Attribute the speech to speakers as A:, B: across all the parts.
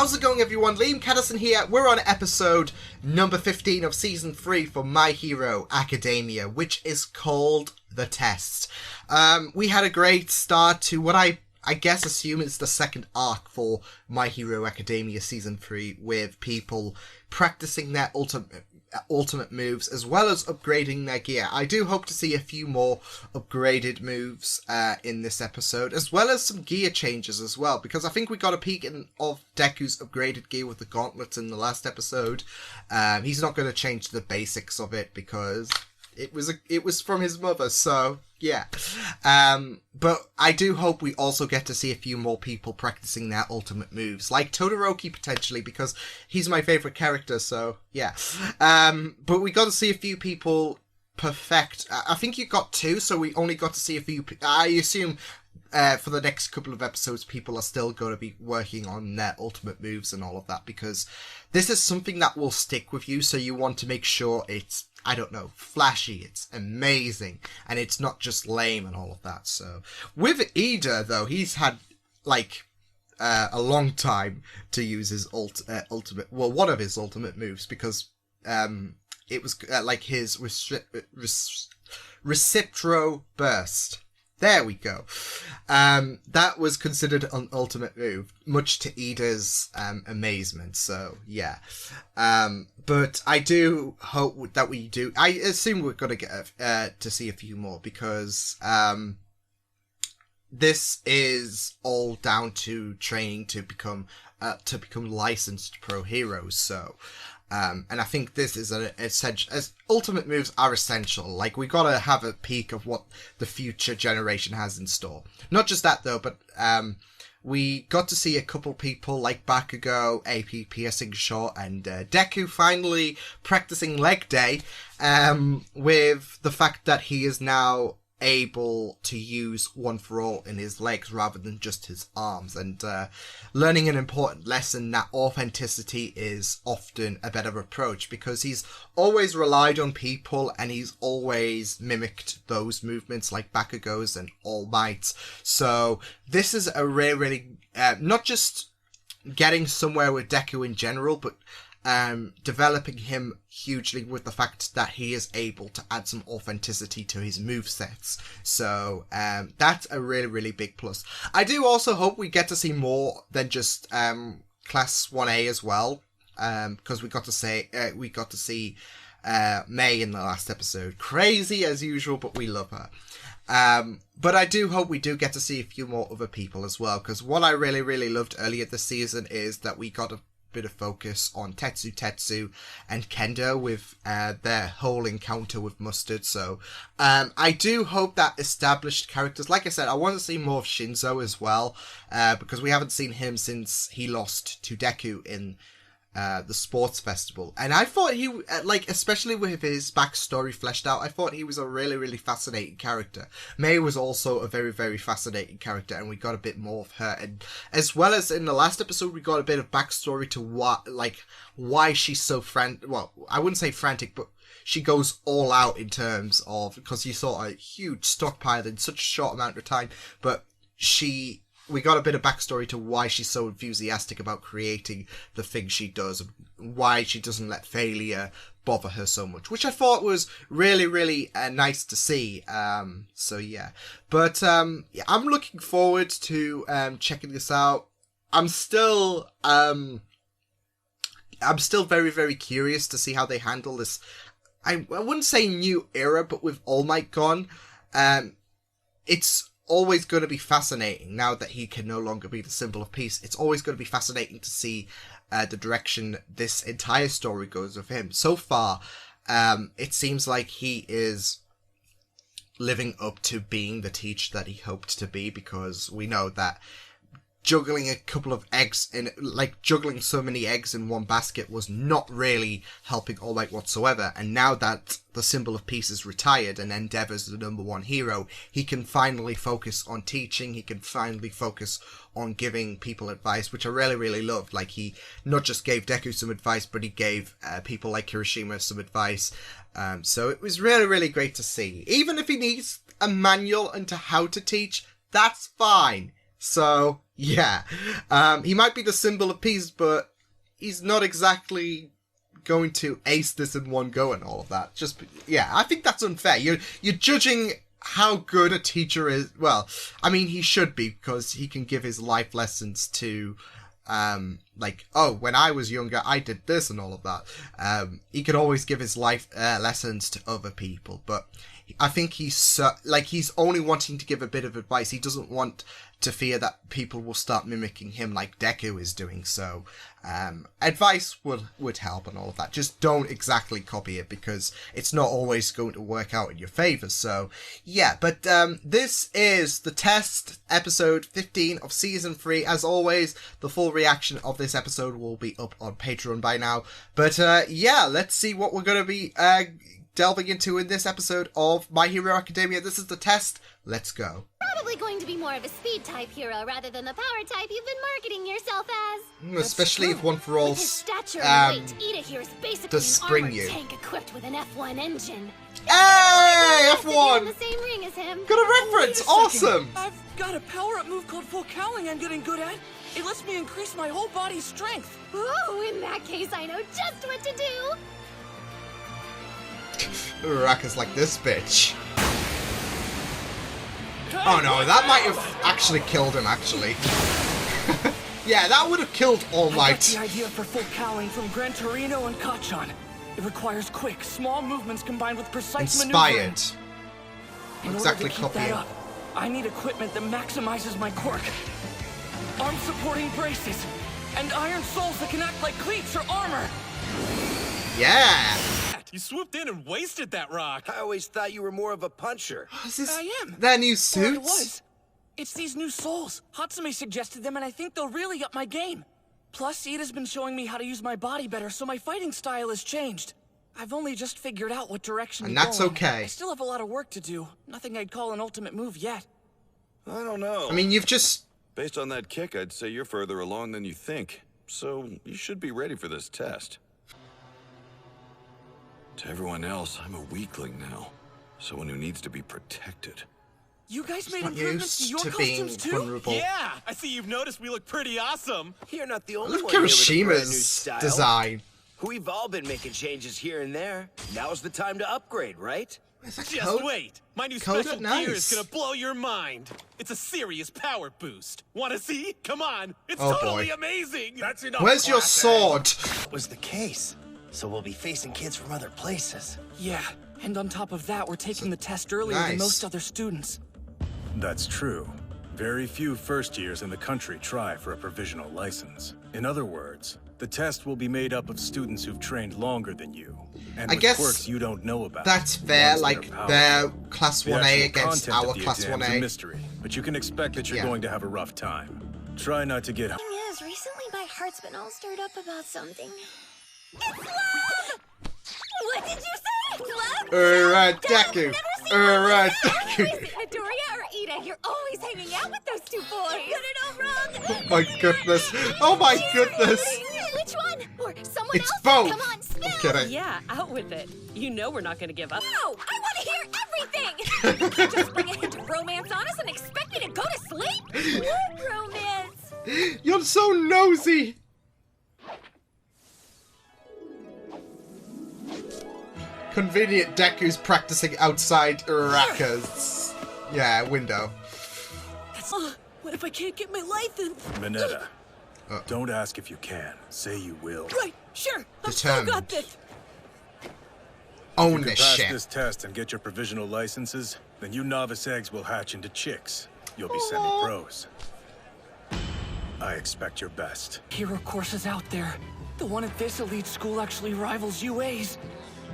A: How's it going, everyone? Liam Catterson here. We're on episode number 15 of season 3 for My Hero Academia, which is called The Test. We had a great start to what I guess assume is the second arc for My Hero Academia season 3, with people practicing their ultimate moves as well as upgrading their gear. I do hope to see a few more upgraded moves in this episode, as well as some gear changes as well, because I think we got a peek of Deku's upgraded gear with the gauntlets in the last episode. He's not going to change the basics of it because it was from his mother, so yeah. But I do hope we also get to see a few more people practicing their ultimate moves, like Todoroki potentially, because he's my favourite character, so yeah. But we got to see a few people perfect. I think you got 2, so we only got to see a few. I assume for the next couple of episodes, people are still going to be working on their ultimate moves and all of that, because this is something that will stick with you, so you want to make sure it's, I don't know, flashy, it's amazing, and it's not just lame and all of that. So with Ida, though, he's had like a long time to use his ultimate, well, one of his ultimate moves, because it was like his Recipro Burst. There we go. That was considered an ultimate move, much to Ida's amazement. So yeah. But I do hope that we do. I assume we're gonna get to see a few more, because this is all down to training to become licensed pro heroes. So. And I think this is an essential, as ultimate moves are essential. Like, we gotta have a peek of what the future generation has in store. Not just that though, but we got to see a couple people like Bakugo, AP piercing shot, and Deku finally practicing leg day, with the fact that he is now able to use One for All in his legs rather than just his arms, and learning an important lesson that authenticity is often a better approach, because he's always relied on people and he's always mimicked those movements like Bakugo's and All Might's. So this is a really not just getting somewhere with Deku in general, but developing him hugely with the fact that he is able to add some authenticity to his movesets. So that's a really, really big plus. I do also hope we get to see more than just Class 1A as well, because we got to see May in the last episode. Crazy as usual, but we love her. But I do hope we do get to see a few more other people as well, because what I really, really loved earlier this season is that we got a bit of focus on Tetsu and Kendo with their whole encounter with Mustard. So I do hope that established characters, like I said, I want to see more of Shinzo as well, because we haven't seen him since he lost to Deku in the sports festival, and I thought he, like, especially with his backstory fleshed out, I thought he was a really, really fascinating character. May was also a very, very fascinating character, and we got a bit more of her, and as well as in the last episode we got a bit of backstory to why she's so well, I wouldn't say frantic, but she goes all out in terms of, because you saw a huge stockpile in such a short amount of time, but we got a bit of backstory to why she's so enthusiastic about creating the things she does, and why she doesn't let failure bother her so much, which I thought was really, really nice to see. So yeah, but yeah, I'm looking forward to checking this out. I'm still very, very curious to see how they handle this. I wouldn't say new era, but with All Might gone, it's always going to be fascinating now that he can no longer be the symbol of peace. It's always going to be fascinating to see the direction this entire story goes with him. So far, it seems like he is living up to being the teacher that he hoped to be, because we know that juggling a couple of eggs juggling so many eggs in one basket was not really helping All Might whatsoever. And now that the symbol of peace is retired and Endeavor's the #1 hero, he can finally focus on teaching. He can finally focus on giving people advice, which I really, really loved. Like, he not just gave Deku some advice, but he gave people like Kirishima some advice. So it was really, really great to see. Even if he needs a manual into how to teach, that's fine. So Yeah. He might be the symbol of peace, but he's not exactly going to ace this in one go and all of that. I think that's unfair. You're judging how good a teacher is. Well, I mean, he should be, because he can give his life lessons to, when I was younger, I did this and all of that. He could always give his life lessons to other people, but I think he's only wanting to give a bit of advice. He doesn't want to fear that people will start mimicking him like Deku is doing. So advice would help and all of that. Just don't exactly copy it, because it's not always going to work out in your favor. So yeah, but this is the test, episode 15 of season 3. As always, the full reaction of this episode will be up on Patreon by now. But let's see what we're going to be delving into in this episode of My Hero Academia. This is the test. Let's go.
B: Probably going to be more of a speed type hero rather than the power type you've been marketing yourself as.
A: Especially if One for All
B: With his stature and weight, Ida here is basically
A: does
B: an
A: spring
B: armored
A: you.
B: tank equipped with an F1 engine.
A: Hey,
B: To be in the
A: F1!
B: same ring as him.
A: Got a reference! Awesome!
C: I've got a power-up move called full cowling I'm getting good at. It lets me increase my whole body's strength.
B: Ooh, in that case, I know just what to do.
A: Uraraka's like this bitch. Oh no, that might have actually killed him, actually. Yeah, that would have killed All
C: I got
A: Might.
C: the idea for full cowling from Gran Torino and Kachan. It requires quick, small movements combined with precise maneuvering.
A: Inspired.
C: In
A: Exactly
C: order to keep that
A: copying.
C: up, I need equipment that maximizes my quirk. Arm-supporting braces, and iron soles that can act like cleats or armor.
A: Yeah!
D: You swooped in and wasted that rock.
E: I always thought you were more of a puncher.
A: Is this
C: I am.
A: their new
C: Or it
A: suits?
C: was. It's these new soles. Hatsume suggested them, and I think they'll really up my game. Plus, Ida's been showing me how to use my body better, so my fighting style has changed. I've only just figured out what direction
A: And
C: to go
A: that's
C: in.
A: okay.
C: I still have a lot of work to do. Nothing I'd call an ultimate move yet.
E: I don't know.
A: I mean, you've just...
F: Based on that kick, I'd say you're further along than you think. So, you should be ready for this test. To everyone else, I'm a weakling now. Someone who needs to be protected.
C: You guys made
A: not
C: improvements to
A: used
C: your
A: to being
C: costumes too?
A: vulnerable.
D: Yeah, I see you've noticed we look pretty awesome.
E: You're not the
A: I
E: only
A: love
E: one here with a brand new
A: Kirishima's
E: style.
A: design.
E: We've all been making changes here and there. Now's the time to upgrade, right?
A: Where's that
D: Just
A: code?
D: wait. My new
A: Code
D: special
A: it nice.
D: gear is gonna blow your mind. It's a serious power boost. Wanna see? Come on. It's
A: Oh,
D: totally
A: boy.
D: amazing. That's enough.
A: Where's your sword?
G: Was the case. So we'll be facing kids from other places.
C: Yeah, and on top of that, we're taking the test earlier than
A: Nice.
C: most other students.
H: That's true. Very few first years in the country try for a provisional license. In other words, the test will be made up of students who've trained longer than you, and
A: I
H: with
A: guess
H: quirks you don't know about.
A: That's fair,
H: Ones that
A: like,
H: are powerful.
A: they're Class
H: The
A: 1A
H: actual
A: against
H: content
A: our
H: of the
A: Class
H: exam's a
A: 1A.
H: mystery, but you can expect that you're
A: Yeah.
H: going to have a rough time. Try not to get...
B: Thing is, recently my heart's been all stirred up about something. It's love! What did you say? Love?
A: Uraraku. Uraraku.
B: Is it Midoriya or Ida? You're always hanging out with those two boys. You got it all wrong.
A: Oh my goodness. Oh my goodness.
B: Which one? Or someone
A: It's
B: else?
A: both.
B: Come on, spill.
A: I'm kidding.
I: Yeah, out with it. You know we're not gonna give up.
B: No, I want to hear everything. You can't just bring a hint of romance on us and expect me to go to sleep. What romance?
A: You're so nosy. Convenient Deku's practicing outside Uraraka's, window.
C: What if I can't get my license?
H: Mineta, don't ask if you can. Say you will.
C: Right, sure. I've still got
A: Determined.
C: this.
A: Own
H: If you
A: this
H: pass
A: shit.
H: this test and get your provisional licenses, then you novice eggs will hatch into chicks. You'll be semi-pros. I expect your best.
C: Hero courses out there. The one at this elite school actually rivals UA's.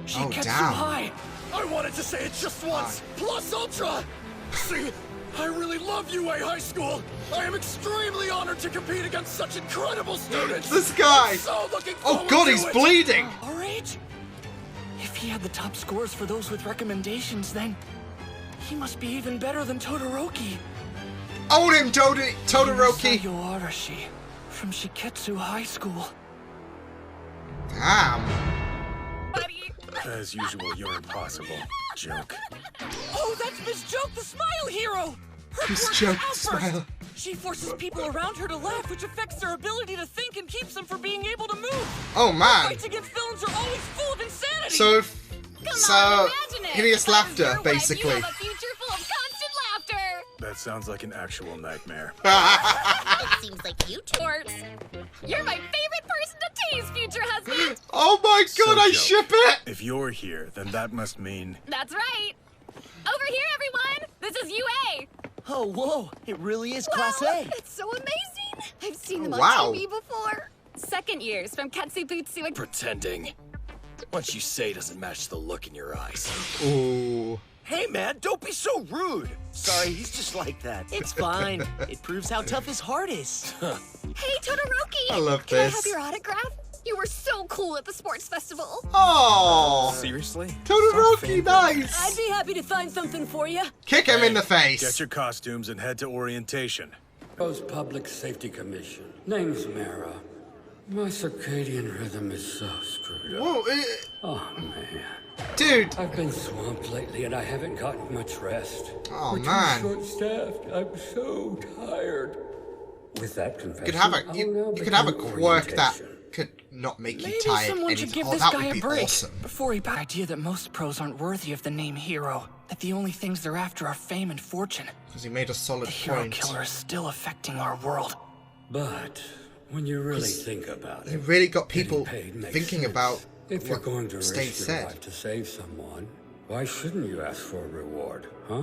C: She
A: Oh,
C: gets
A: damn.
C: too high.
D: I wanted to say it just once. Plus Ultra. See, I really love UA High School. I am extremely honored to compete against such incredible students.
A: This guy.
D: I'm so looking
A: Oh
D: forward
A: god,
D: to
A: he's
D: it.
A: bleeding.
C: Our age? If he had the top scores for those with recommendations, then he must be even better than Todoroki.
A: Own him, Todoroki.
C: Sayo Arashi from Shiketsu High School.
A: Damn.
H: As usual, you're impossible. Joke.
C: Oh, that's Miss Joke, the Smile Hero! Her
A: He's
C: quirk is
A: choked,
C: outburst.
A: smile.
C: She forces people around her to laugh, which affects their ability to think and keeps them from being able to move.
A: Oh man.
C: Fights against villains are always full of insanity.
A: So,
B: Come on, imagine it.
A: hideous
B: If I was
A: laughter,
B: your wife,
A: basically.
B: You have a future full of constant laughter.
H: That sounds like an actual nightmare.
B: It seems like you twerps. You're my favorite person to tease, future husband.
A: Oh my god, I
H: Joe,
A: ship it!
H: If you're here, then that must mean...
B: That's right. Over here, everyone. This is UA.
G: Oh, whoa. It really is Class A.
B: It's so amazing. I've seen them
A: Wow.
B: on TV before. Second years from Katsu Butsu and
E: Pretending. What you say doesn't match the look in your eyes.
A: Ooh.
E: Hey, man, don't be so rude. Sorry, he's just like that.
G: It's fine. It proves how tough his heart is.
B: Hey, Todoroki.
A: I love
B: Can I
A: this.
B: have your autograph? You were so cool at the sports festival.
A: Oh,
E: Seriously?
A: Todoroki, nice.
I: I'd be happy to find something for you.
A: Kick him in the
H: Get
A: face.
H: your costumes and head to orientation.
J: Post Public Safety Commission. Name's Mara. My circadian rhythm is so screwed up.
A: Whoa,
J: Oh, man.
A: dude.
J: I've been swamped lately and I haven't gotten much rest.
A: Oh,
J: We're
A: man.
J: too short-staffed. I'm so tired. With that confession,
A: You could have a
J: I'll
A: you,
J: now
A: you could have a
J: begin
A: quirk that
J: orientation.
A: could not make
C: Maybe
A: you tired.
C: someone
A: And
C: should give
A: oh,
C: this
A: that
C: guy
A: would
C: a
A: be
C: break
A: awesome.
C: before he buys the idea that most pros aren't worthy of the name hero. That the only things they're after are fame and fortune.
A: Because he made a solid
C: The hero
A: point.
C: killer is still affecting our world.
J: But when you really think about
A: He
J: it,
A: really got
J: getting
A: people
J: paid makes
A: thinking
J: sense.
A: about
J: If you're
A: what
J: going to
A: State
J: risk your
A: said.
J: life to save someone, why shouldn't you ask for a reward, huh?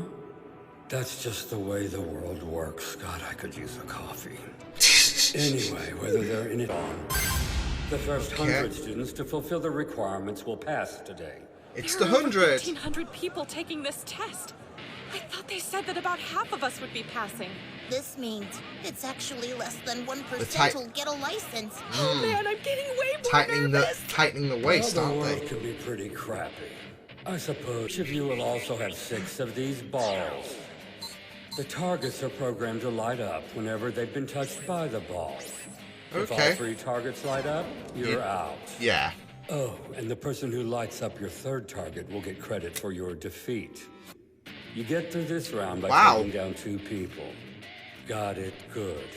J: That's just the way the world works. God, I could use a coffee. Anyway, whether they're in it on, the first 100 students to fulfill the requirements will pass today.
A: It's
I: There
A: the
I: are over
A: 100.
I: 1,500 people taking this test. I thought they said that about half of us would be passing.
K: This means it's actually less than 1%
A: tight-
K: who'll get a license.
I: Oh man, I'm getting way more
A: Tightening the waist,
J: Well, the
A: aren't
J: world
A: they?
J: can be pretty crappy. I suppose each of you will also have 6 of these balls. The targets are programmed to light up whenever they've been touched by the ball. If all
A: Okay.
J: 3 targets light up, you're out.
A: Yeah.
J: Oh, and the person who lights up your 3rd target will get credit for your defeat. You get through this round by
A: Wow.
J: taking down 2 people. Got it? Good.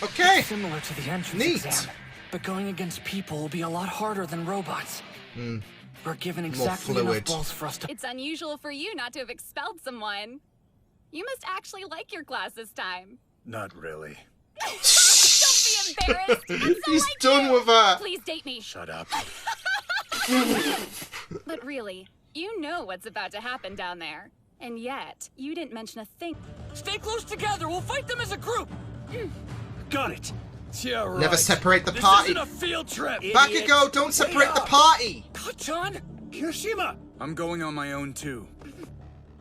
A: Okay.
C: Similar to the entrance
A: Neat.
C: exam, but going against people will be a lot harder than robots. We're given exactly enough
A: fluid.
C: balls for us to.
B: It's unusual for you not to have expelled someone. You must actually like your class this time.
H: Not really.
B: Don't be embarrassed. I'm so
A: He's
B: like
A: done
B: you.
A: with her.
B: Please date me.
H: Shut up.
B: But really, you know what's about to happen down there. And yet, you didn't mention a thing.
C: Stay close together. We'll fight them as a group.
E: Got it.
D: Yeah, right.
A: Never separate the
D: This
A: party.
D: isn't a field trip.
A: Back you go. Don't separate the party.
C: Kachan.
D: Kirishima!
L: I'm going on my own too.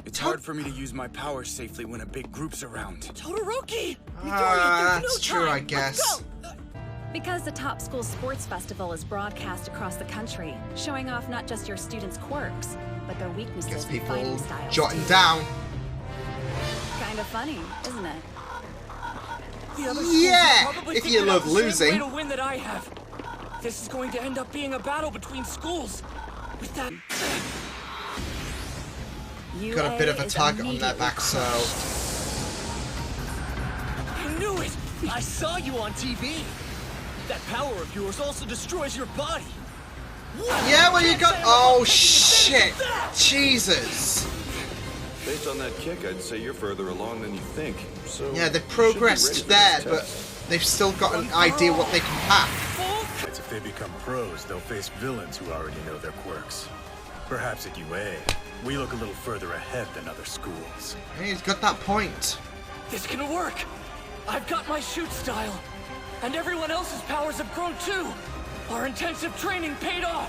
L: It's hard for me to use my powers safely when a big group's around.
C: Todoroki.
A: That's true, I guess.
M: Because the Top School Sports Festival is broadcast across the country, showing off not just your students' quirks, but their weaknesses
A: Gets
M: and
A: people
M: fighting styles.
A: jotting
M: too.
A: down.
M: Kind of funny, isn't it?
C: The other schools
A: Yeah,
C: will probably
A: if
C: figure
A: you
C: out
A: love
C: the same
A: losing.
C: way to win that I have. This is going to end up being a battle between schools. With that.
A: Got a bit of a
M: is
A: target on their
M: immediately
A: back, so
C: I knew it.
G: I saw you on TV. That power of yours also destroys your body.
A: yeah. Well, you got. Oh shit! Jesus.
F: Based on that kick, I'd say you're further along than you think. So
A: Yeah, they've
F: you should be ready
A: progressed
F: for
A: there,
F: this
A: but
F: test.
A: they've still got an idea what they can pack.
H: If they become pros, they'll face villains who already know their quirks. Perhaps at UA, we look a little further ahead than other schools.
A: Hey, he's got that point.
C: This can work. I've got my shoot style. And everyone else's powers have grown too. Our intensive training paid off.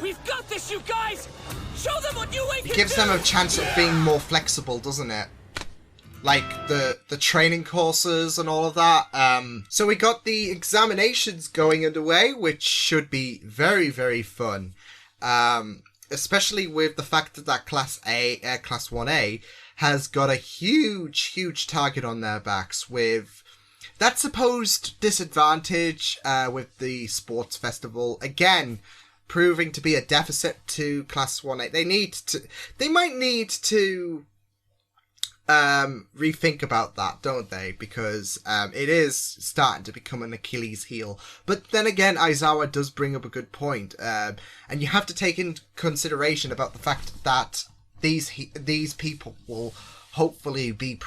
C: We've got this, you guys! Show them what UA can
A: It gives
C: do!
A: them a chance of being more flexible, doesn't it? Like the training courses and all of that. So we got the examinations going underway, which should be very, very fun. Especially with the fact that Class 1A has got a huge target on their backs with that supposed disadvantage with the sports festival. Again, proving to be a deficit to Class 1A. They might need to rethink about that, don't they? Because it is starting to become an Achilles heel. But then again, Aizawa does bring up a good point, and you have to take into consideration about the fact that these people will hopefully be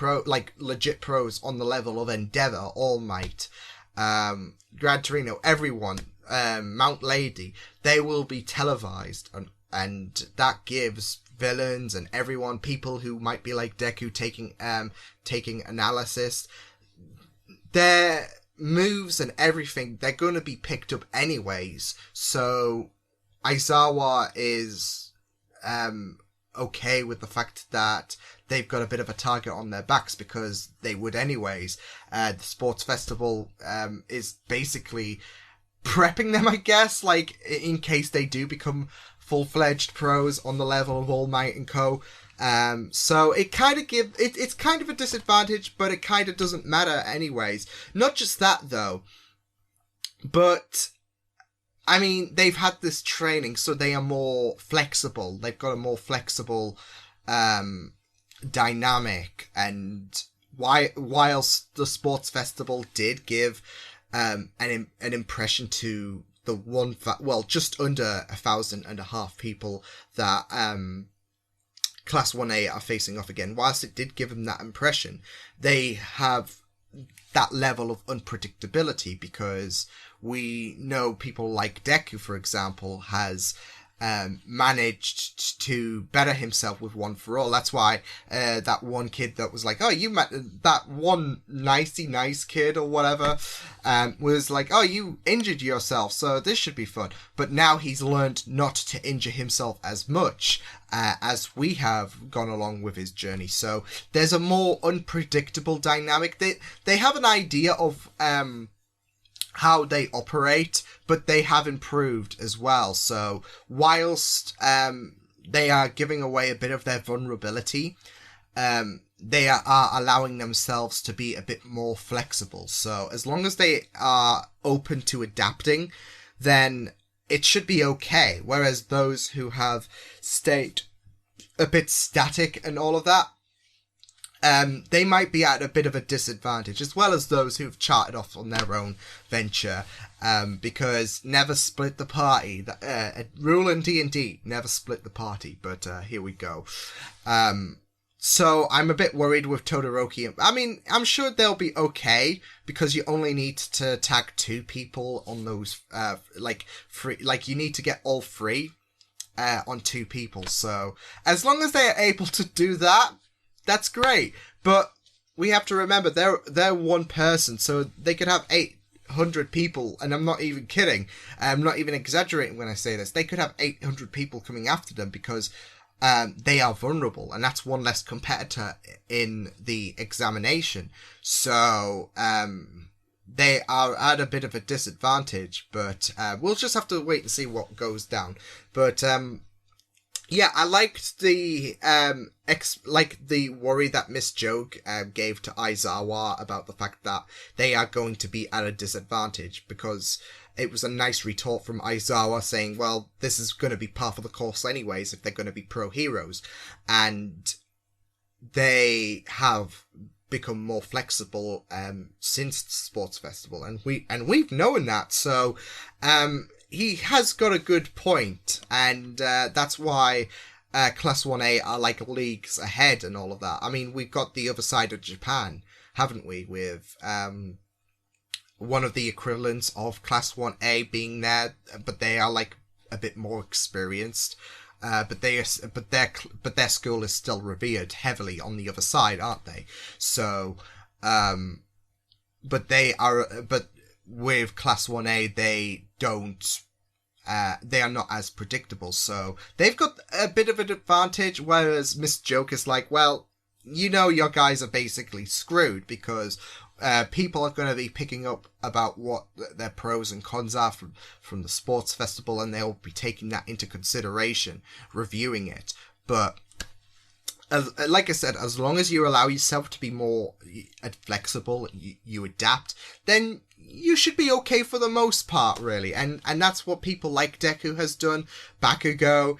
A: legit pros on the level of Endeavor, All Might, Gran Torino, everyone, Mount Lady. They will be televised, and that gives villains and everyone, people who might be like Deku taking analysis, their moves and everything, they're going to be picked up anyways. So Aizawa is okay with the fact that they've got a bit of a target on their backs, because they would anyways. The sports festival is basically prepping them, I guess, like in case they do become full-fledged pros on the level of All Might and Co. So it kind of it's kind of a disadvantage, but it kind of doesn't matter anyways. Not just that though, but I mean, they've had this training, so they are more flexible. They've got a more flexible dynamic, and whilst the sports festival did give an impression to the just under 1,500 people that Class 1A are facing off again, whilst it did give them that impression, they have that level of unpredictability, because we know people like Deku, for example, has managed to better himself with One for All. That's why that one kid that was like, oh, you met that one nice kid or whatever, was like, oh, you injured yourself, so this should be fun. But now he's learned not to injure himself as much as we have gone along with his journey. So there's a more unpredictable dynamic. They have an idea of how they operate, but they have improved as well. So whilst they are giving away a bit of their vulnerability, they are allowing themselves to be a bit more flexible. So as long as they are open to adapting, then it should be okay. Whereas those who have stayed a bit static and all of that, they might be at a bit of a disadvantage, as well as those who've charted off on their own venture, because never split the party. Rule in D&D, never split the party, but here we go. So I'm a bit worried with Todoroki. I mean, I'm sure they'll be okay, because you only need to tag 2 people on those, you need to get all 3 on 2 people. So as long as they are able to do that, that's great. But we have to remember, they're one person, so they could have 800 people, and I'm not even kidding. I'm not even exaggerating when I say this. They could have 800 people coming after them, because they are vulnerable, and that's one less competitor in the examination. So they are at a bit of a disadvantage, but we'll just have to wait and see what goes down. But yeah, I liked the the worry that Miss Joke gave to Aizawa about the fact that they are going to be at a disadvantage, because it was a nice retort from Aizawa saying, well, this is going to be part of the course anyways if they're going to be pro heroes, and they have become more flexible since the sports festival, and we've known that. So he has got a good point, and that's why Class 1A are like leagues ahead and all of that. I mean, we've got the other side of Japan, haven't we, with one of the equivalents of Class 1A being there, but they are like a bit more experienced. But their school is still revered heavily on the other side, aren't they? So, but with Class 1A, they are not as predictable, so they've got a bit of an advantage, whereas Miss Joke is like, well, you know, your guys are basically screwed, because people are going to be picking up about what their pros and cons are from the sports festival, and they'll be taking that into consideration, reviewing it. But like I said, as long as you allow yourself to be more flexible, you adapt, then you should be okay for the most part, really. And that's what people like Deku has done, Bakugo.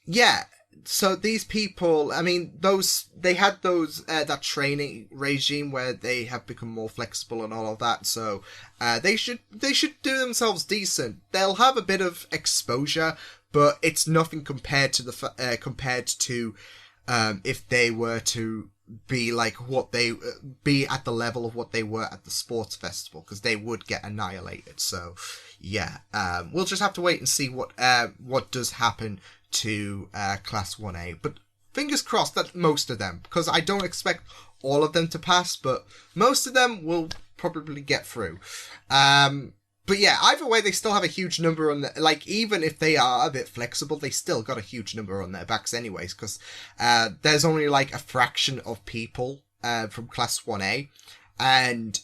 A: Yeah, so these people, I mean, they had that training regime where they have become more flexible and all of that. So they should do themselves decent. They'll have a bit of exposure, but it's nothing compared to if they were to be like what they be at the level of what they were at the sports festival, because they would get annihilated. So yeah, we'll just have to wait and see what does happen to Class 1A, but fingers crossed that most of them, because I don't expect all of them to pass, but most of them will probably get through. But yeah, either way, they still have a huge number on like, even if they are a bit flexible, they still got a huge number on their backs anyways, because there's only like a fraction of people from Class 1A, and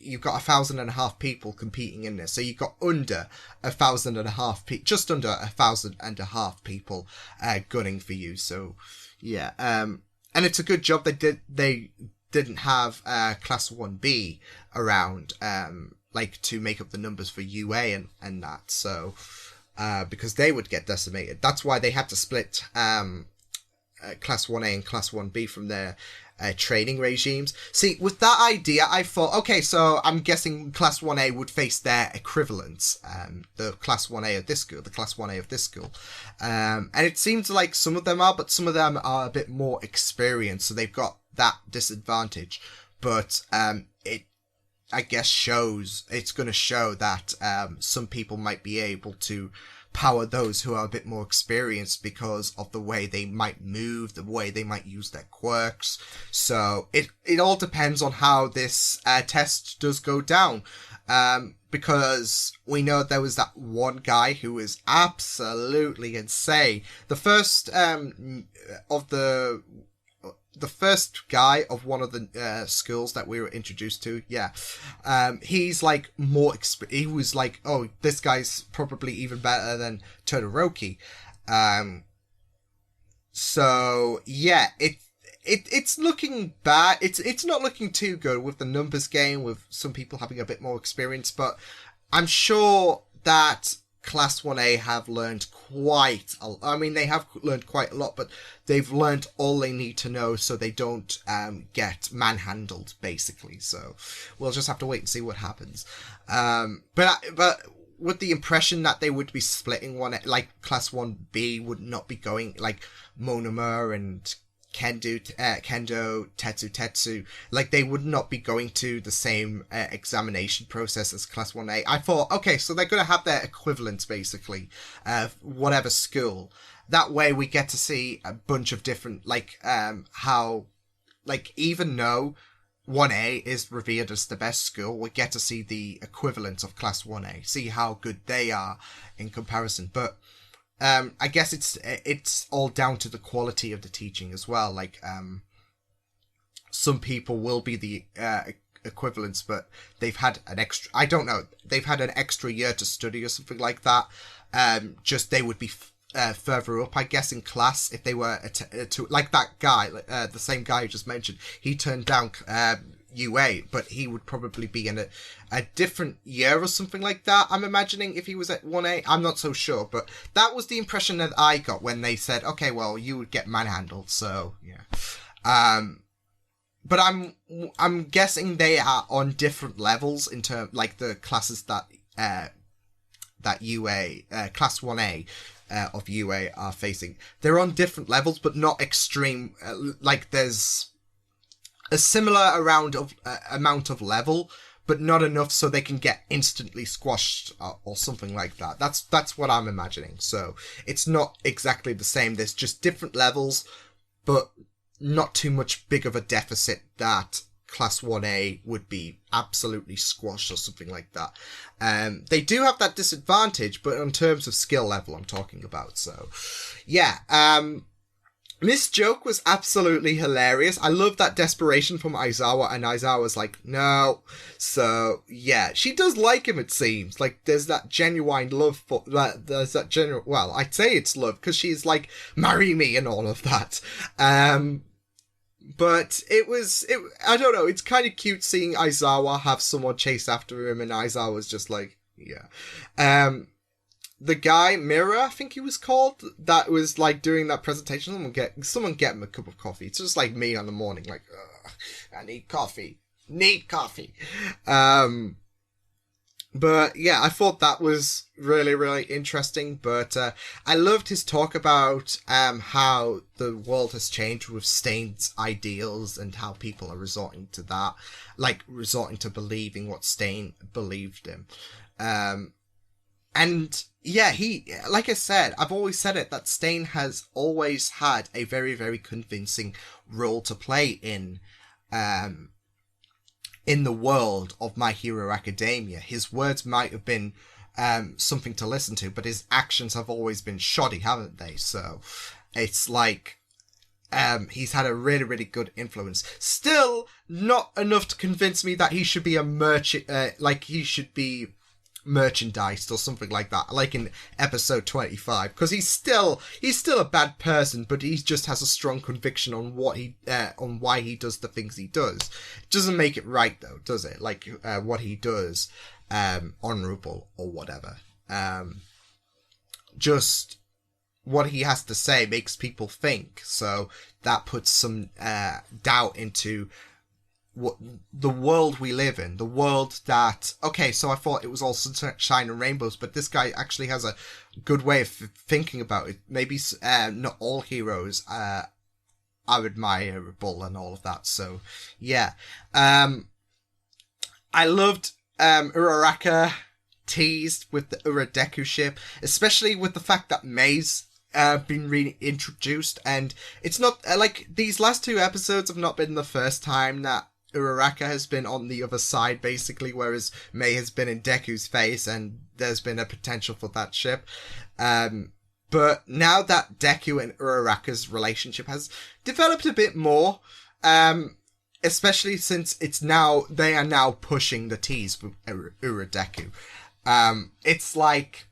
A: you've got 1,500 people competing in this, so you've got under 1,500 just under 1,500 people gunning for you. So yeah, and it's a good job they didn't have Class 1B around like to make up the numbers for UA and that, so because they would get decimated. That's why they had to split Class 1A and Class 1B from their training regimes. See, with that idea, I thought, okay, so I'm guessing Class 1A would face their equivalents, the Class 1A of this school, the Class 1A of this school. And it seems like some of them are, but some of them are a bit more experienced, so they've got that disadvantage. But it, I guess, it's going to show that some people might be able to power those who are a bit more experienced because of the way they might move, the way they might use their quirks. So it all depends on how this test does go down. Because we know there was that one guy who was absolutely insane. The first the first guy of one of the schools that we were introduced to, he's like more he was like, oh, this guy's probably even better than Todoroki. So yeah, it's looking bad. It's not looking too good with the numbers game, with some people having a bit more experience, but I'm sure that Class 1A have learned they have learned quite a lot, but they've learned all they need to know so they don't get manhandled, basically. So we'll just have to wait and see what happens. But with the impression that they would be splitting one, like Class 1B would not be going, like Monoma and Kendo, Tetsu, like they would not be going to the same examination process as Class 1A. I thought, okay, so they're going to have their equivalents, basically, whatever school. That way we get to see a bunch of different, like, how, like, even though 1A is revered as the best school, we get to see the equivalent of Class 1A, see how good they are in comparison. But I guess it's all down to the quality of the teaching as well. Like, some people will be the equivalents, but they've had an extra, I don't know, they've had an extra year to study or something like that. Just they would be further up, I guess, in class if they were to like that guy, the same guy you just mentioned. He turned down UA, but he would probably be in a different year or something like that, I'm imagining, if he was at 1A. I'm not so sure, but that was the impression that I got when they said, okay, well, you would get manhandled. So yeah, but I'm guessing they are on different levels in terms, like the classes that UA Class 1A of UA are facing. They're on different levels, but not extreme. Like there's a similar amount of level, but not enough so they can get instantly squashed or something like that. That's what I'm imagining. So it's not exactly the same. There's just different levels, but not too much big of a deficit that Class 1A would be absolutely squashed or something like that. They do have that disadvantage, but in terms of skill level I'm talking about. So yeah, Miss Joke was absolutely hilarious. I love that desperation from Aizawa, and Aizawa's like, no. So, yeah, she does like him, it seems. Like, there's that genuine love for, there's that genuine, well, I'd say it's love, because she's like, marry me and all of that. But I don't know, it's kind of cute seeing Aizawa have someone chase after him, and Aizawa's just like, yeah. the guy, Mirror, I think he was called, that was, like, doing that presentation. Someone get him a cup of coffee. It's just like me on the morning, like, I need coffee. But yeah, I thought that was really, really interesting. But I loved his talk about how the world has changed with Stain's ideals and how people are resorting to that, like resorting to believing what Stain believed in. And yeah, like I said, I've always said it, that Stain has always had a very, very convincing role to play in the world of My Hero Academia. His words might have been something to listen to, but his actions have always been shoddy, haven't they? So it's like he's had a really, really good influence. Still not enough to convince me that he should be a merchant, like he should be merchandised or something like that, like in episode 25, because he's still a bad person, but he just has a strong conviction on what on why he does the things he does. It doesn't make it right though, does it? Like what he does honorable or whatever. Just what he has to say makes people think, so that puts some doubt into what the world we live in, the world that, okay, so I thought it was all sunshine and rainbows, but this guy actually has a good way of thinking about it. Maybe not all heroes are admirable and all of that. So yeah, I loved Uraraka teased with the Uradeku ship, especially with the fact that May's been reintroduced, and it's not like these last two episodes have not been the first time that Uraraka has been on the other side, basically, whereas May has been in Deku's face, and there's been a potential for that ship. But now that Deku and Uraraka's relationship has developed a bit more, especially since they are now pushing the tease with Uradeku. It's like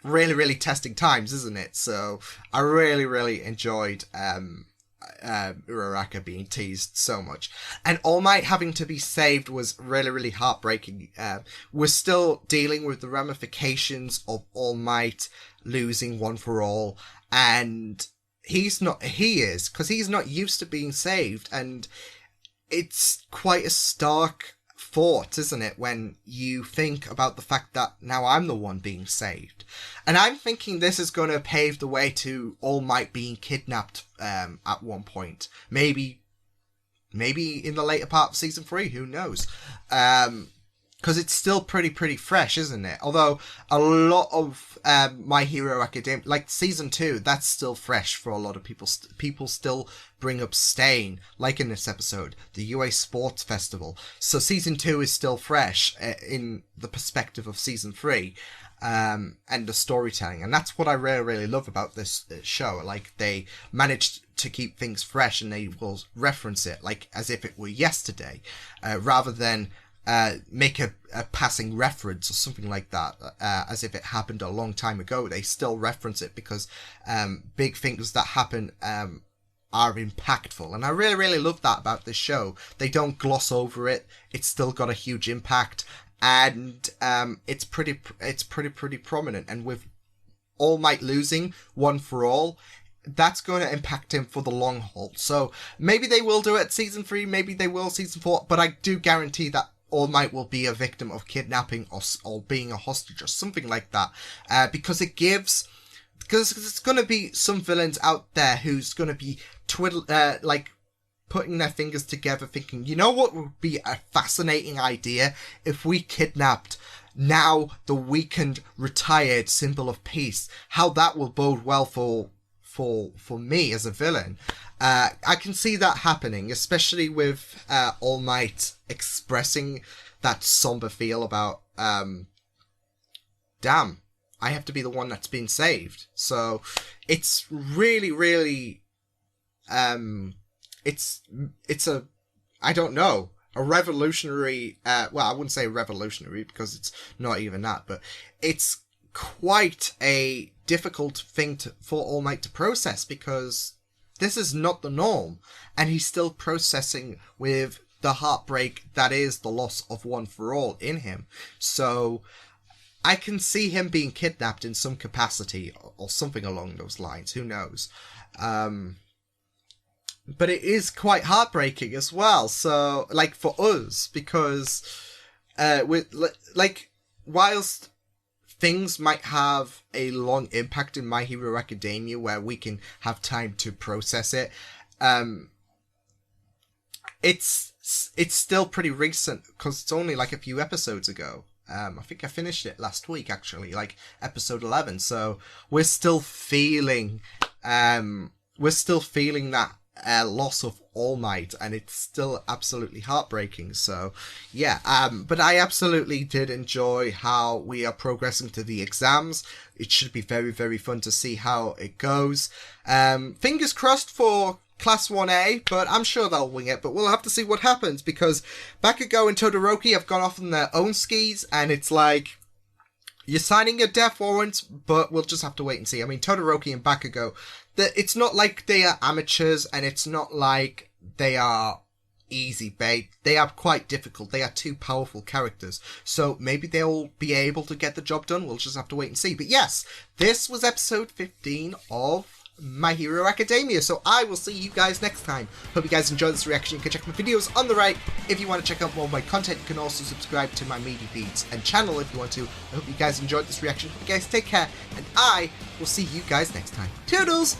A: really, really testing times, isn't it? So I really, really enjoyed Uraraka being teased so much, and All Might having to be saved was really, really heartbreaking. We're still dealing with the ramifications of All Might losing One for All, and he is because he's not used to being saved, and it's quite a stark thought, isn't it, when you think about the fact that now I'm the one being saved. And I'm thinking this is going to pave the way to All Might being kidnapped at one point. Maybe in the later part of season 3, who knows? Because it's still pretty fresh, isn't it? Although a lot of My Hero Academia, like season 2, that's still fresh for a lot of people. People still bring up Stain, like in this episode, the UA Sports Festival. So season 2 is still fresh in the perspective of season 3 and the storytelling. And that's what I really, really love about this show. Like, they managed to keep things fresh, and they will reference it like as if it were yesterday, rather than make a passing reference or something like that, as if it happened a long time ago. They still reference it because big things that happen are impactful, and I really, really love that about this show. They don't gloss over it. It's still got a huge impact, and it's pretty prominent. And with All Might losing One for All, that's going to impact him for the long haul. So maybe they will do it season 3, maybe they will season 4, but I do guarantee that All Might will be a victim of kidnapping or being a hostage or something like that, because there's going to be some villains out there who's going to be putting their fingers together thinking, you know what would be a fascinating idea if we kidnapped now the weakened, retired symbol of peace? How that will bode well for me as a villain. I can see that happening, especially with All Might expressing that somber feel about, damn, I have to be the one that's been saved. So it's really, really, it's a, I don't know, a revolutionary, well, I wouldn't say revolutionary because it's not even that, but it's quite a difficult thing for All Might to process, because this is not the norm, and he's still processing with the heartbreak that is the loss of One for All in him. So I can see him being kidnapped in some capacity or something along those lines. Who knows? But it is quite heartbreaking as well. So, like, for us, because whilst things might have a long impact in My Hero Academia where we can have time to process it, it's still pretty recent because it's only like a few episodes ago. I think I finished it last week, actually, like episode 11. So we're still feeling that loss of All Might, and it's still absolutely heartbreaking. So yeah, but I absolutely did enjoy how we are progressing to the exams. It should be very, very fun to see how it goes. Fingers crossed for Class 1A, but I'm sure they'll wing it, but we'll have to see what happens, because Bakugo and Todoroki have gone off on their own skis, and it's like, you're signing a death warrant, but we'll just have to wait and see. I mean, Todoroki and Bakugo, it's not like they are amateurs, and it's not like they are easy bait. They are quite difficult. They are two powerful characters, so maybe they'll be able to get the job done. We'll just have to wait and see. But yes, this was episode 15 of My Hero Academia, so I will see you guys next time. Hope you guys enjoyed this reaction. You can check my videos on the right. If you want to check out more of my content, you can also subscribe to my media feeds and channel if you want to. I hope you guys enjoyed this reaction. Hope you guys take care, and I will see you guys next time. Toodles!